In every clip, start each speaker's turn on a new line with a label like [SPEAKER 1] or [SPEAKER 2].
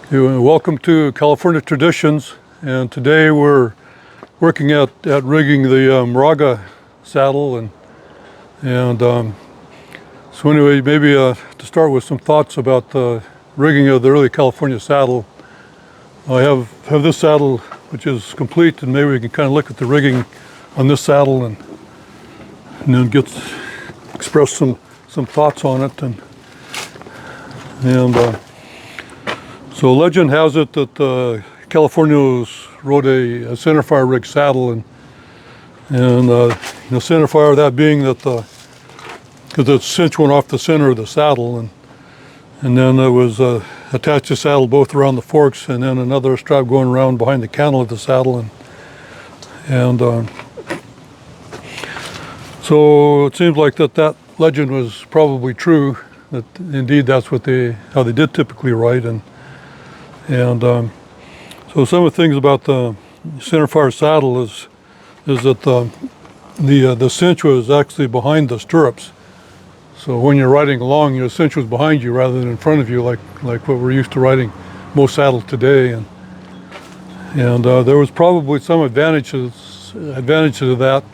[SPEAKER 1] Welcome to California Traditions, and today we're working at rigging the Moraga saddle, and so anyway, maybe to start with some thoughts about the rigging of the early California saddle. I have this saddle which is complete, and maybe we can kind of look at the rigging on this saddle and then express some thoughts on it. So legend has it that Californios rode a centerfire rig saddle, and centerfire, that being that because the cinch went off the center of the saddle, and then it was attached to the saddle both around the forks, and then another strap going around behind the cantle of the saddle, and so it seems like that legend was probably true. That indeed that's how they did typically ride, and so some of the things about the centerfire saddle is that the cinch was actually behind the stirrups. So when you're riding along, your cinch was behind you rather than in front of you, like what we're used to riding most saddles today. And there was probably some advantage to that.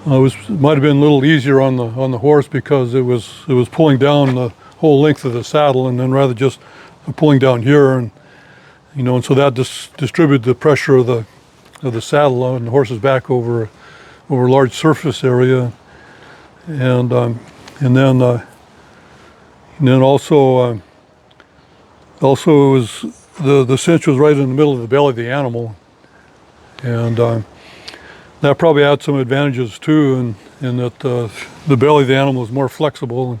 [SPEAKER 1] It might have been a little easier on the horse because it was pulling down the whole length of the saddle, and then rather just pulling down here, and so that distributed the pressure of the saddle on the horse's back over a large surface area, and then also it was the cinch was right in the middle of the belly of the animal, and that probably had some advantages too, in that the belly of the animal is more flexible.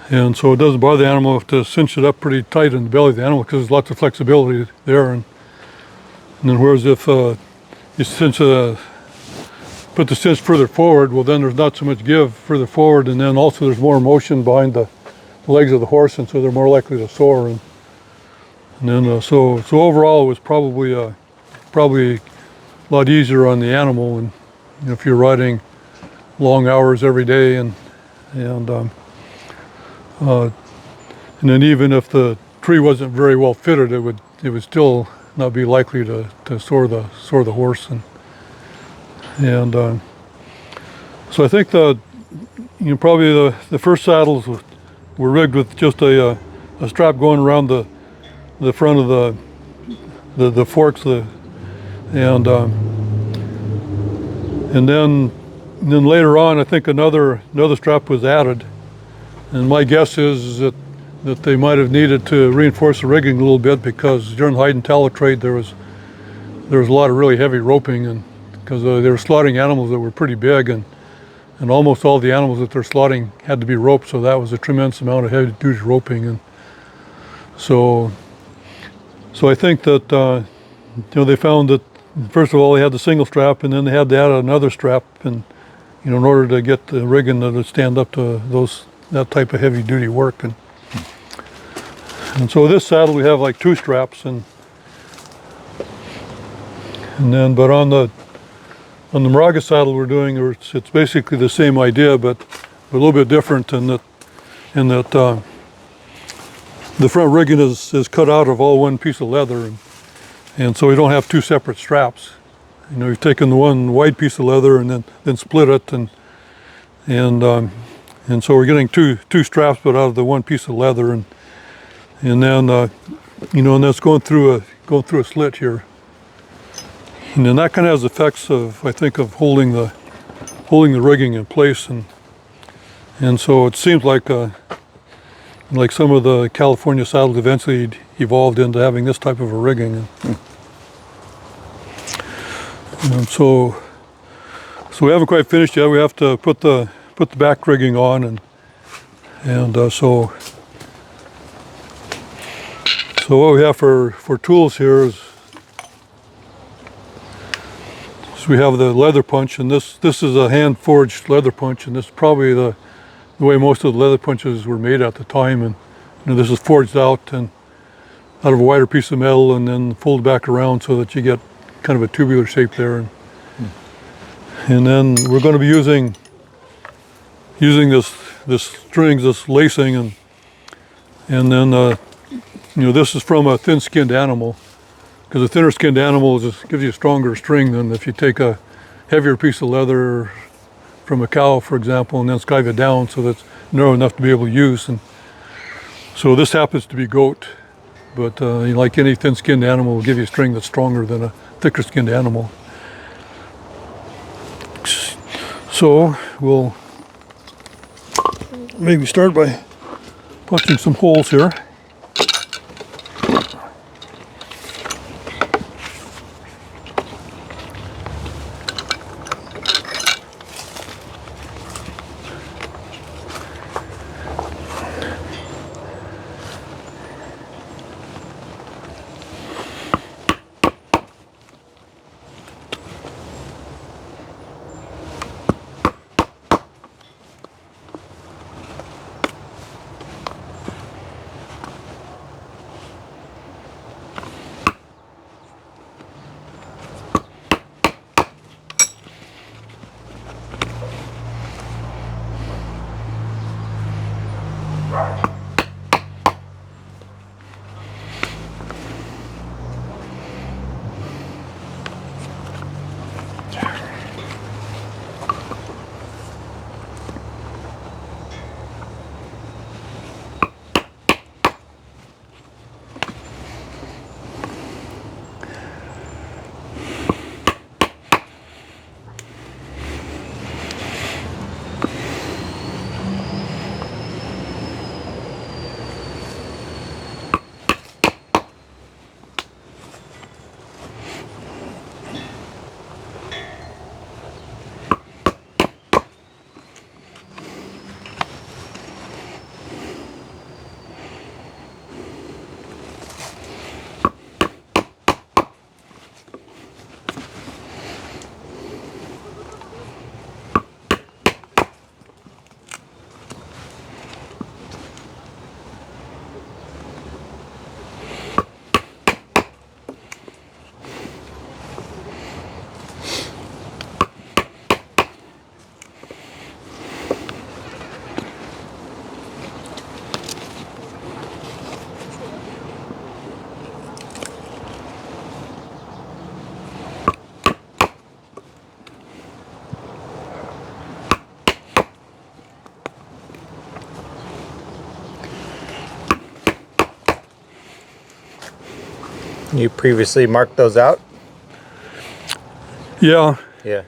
[SPEAKER 1] And so it doesn't bother the animal to cinch it up pretty tight in the belly of the animal because there's lots of flexibility there. And then whereas if you put the cinch further forward, well then there's not so much give further forward, and then also there's more motion behind the legs of the horse, and so they're more likely to soar. And then so overall it was probably a lot easier on the animal, and if you're riding long hours every day, and then even if the tree wasn't very well fitted, it would still not be likely to soar the horse, and so I think probably the first saddles were rigged with just a strap going around the front of the forks, and then later on I think another strap was added. And my guess is that they might have needed to reinforce the rigging a little bit, because during the hide and tallow trade there was a lot of really heavy roping, and because they were slaughtering animals that were pretty big, and almost all the animals that they're slaughtering had to be roped, so that was a tremendous amount of heavy duty roping. And so I think that they found that first of all they had the single strap, and then they had to add another strap, and in order to get the rigging to stand up to that type of heavy duty work. And so this saddle we have like two straps, and then but on the Moraga saddle we're doing, it's basically the same idea, but a little bit different in that the front rigging is cut out of all one piece of leather, and so we don't have two separate straps. We've taken the one wide piece of leather and then split it, and so we're getting two straps, but out of the one piece of leather, and then and that's going through a slit here, and then that kind of has effects of, I think, of holding the rigging in place, and so it seems like some of the California saddles eventually evolved into having this type of a rigging, and so we haven't quite finished yet. We have to put the back rigging on, and so what we have for tools here is we have the leather punch, and this is a hand forged leather punch, and this is probably the way most of the leather punches were made at the time. And this is forged out of a wider piece of metal, and then folded back around so that you get kind of a tubular shape there, and then we're going to be using this strings, this lacing, and then this is from a thin-skinned animal, because a thinner-skinned animal just gives you a stronger string than if you take a heavier piece of leather from a cow, for example, and then skive it down so that's narrow enough to be able to use. And so this happens to be goat, but like any thin-skinned animal, will give you a string that's stronger than a thicker-skinned animal. So we'll maybe start by punching some holes here.
[SPEAKER 2] You previously marked those out?
[SPEAKER 1] Yeah.
[SPEAKER 2] Yeah.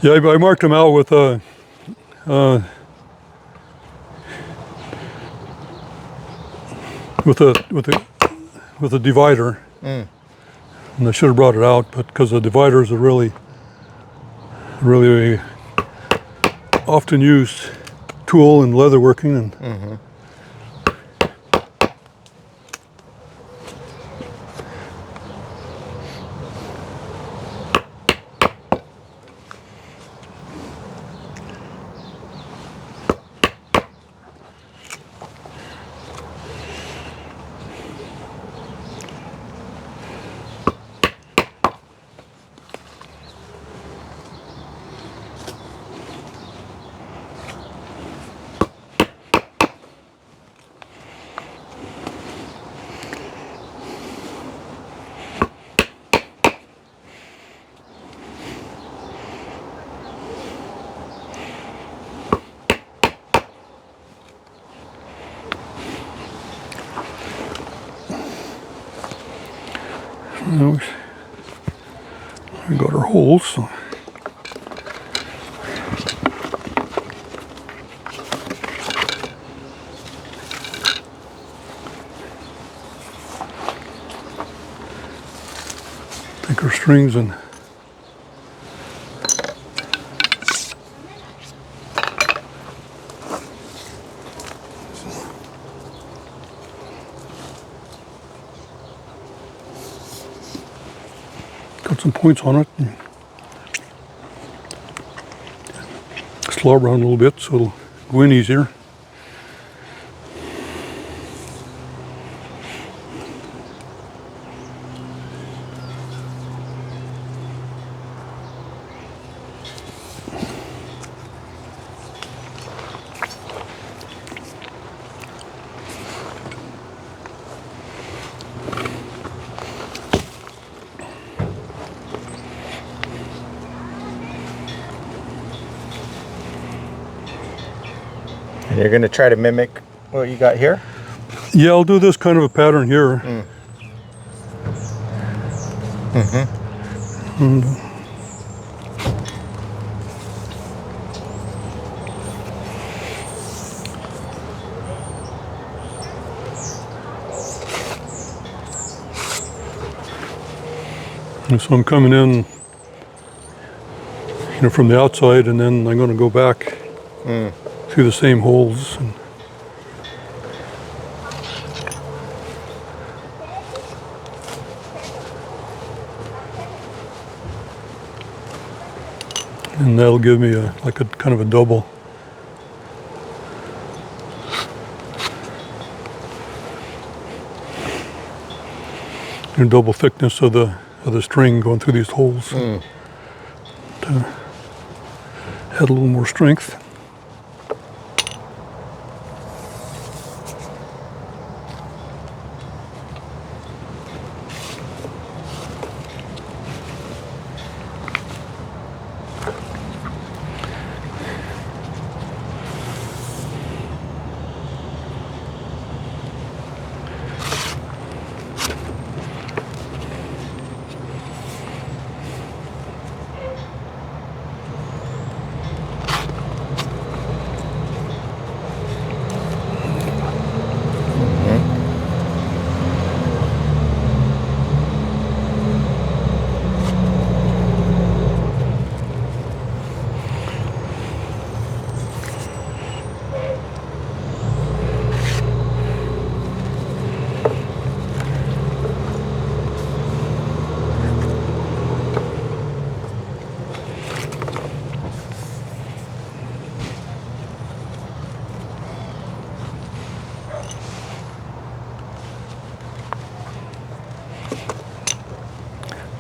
[SPEAKER 1] Yeah, I marked them out with a with a divider. And I should have brought it out, but because the divider is a really often used tool in leatherworking, and we got our holes. So. Take our strings and got some points on it. And slow it around a little bit so it'll go in easier.
[SPEAKER 2] And you're going to try to mimic what you got here?
[SPEAKER 1] Yeah, I'll do this kind of a pattern here. And so I'm coming in, from the outside, and then I'm going to go back through the same holes. And that'll give me like a kind of a double. Double thickness of the string going through these holes to add a little more strength.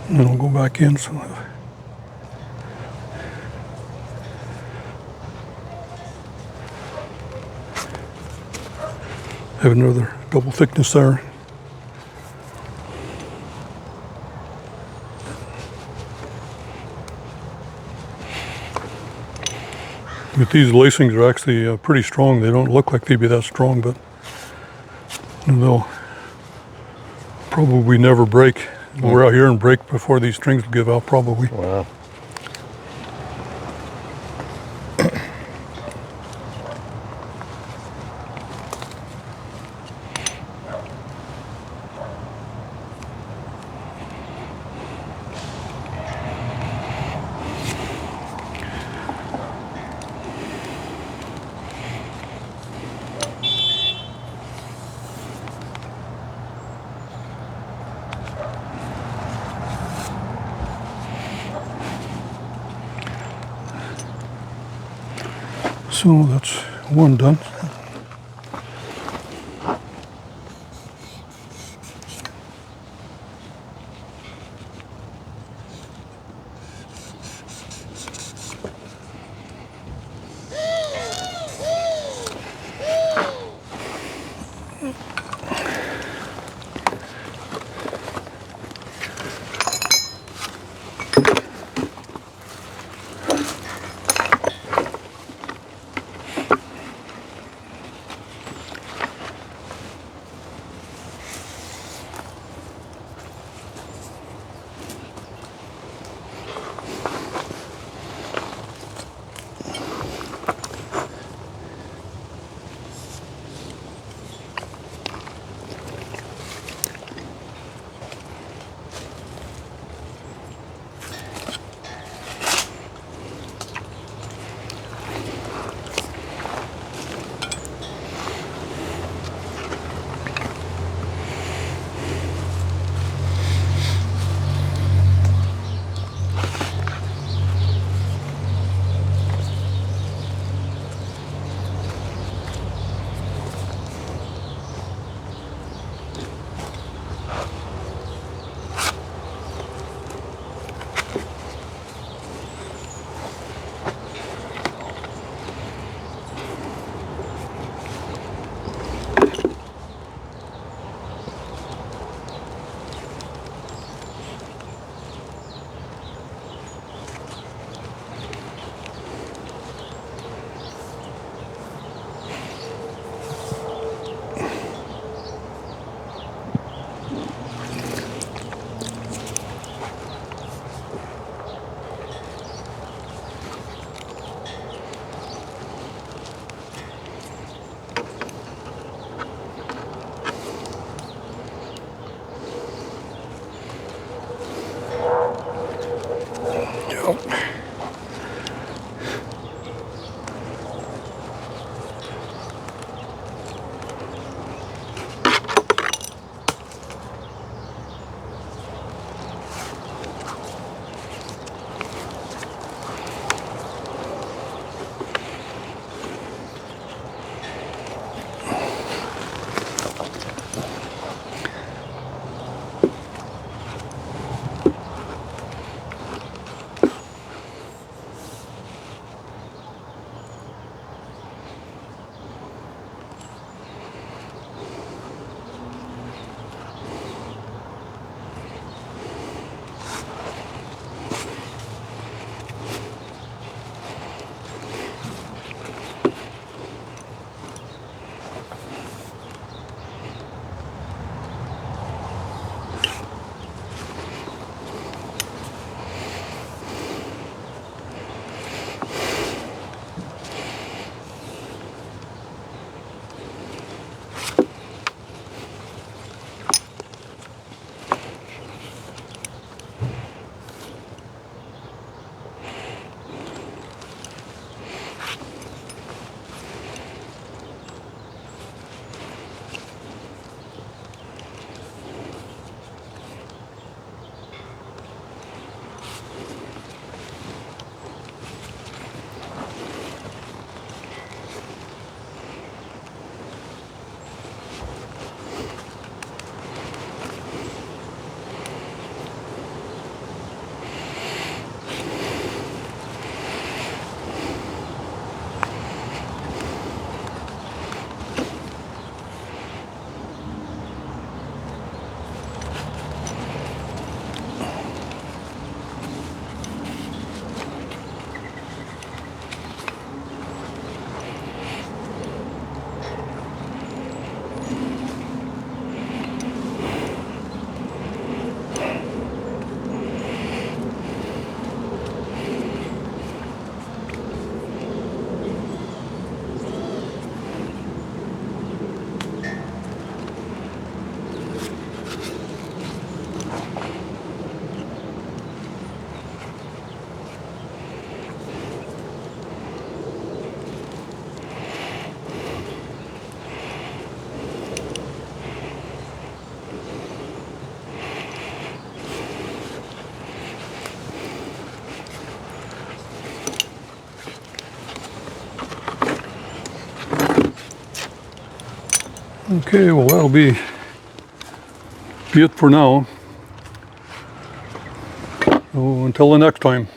[SPEAKER 1] And then I'll go back in. So have another double thickness there. But these lacings are actually pretty strong. They don't look like they'd be that strong, but they'll probably never break. We're out here and break before these strings will give out, probably.
[SPEAKER 2] Wow.
[SPEAKER 1] So that's one done. Okay, well that'll be it for now. So until the next time.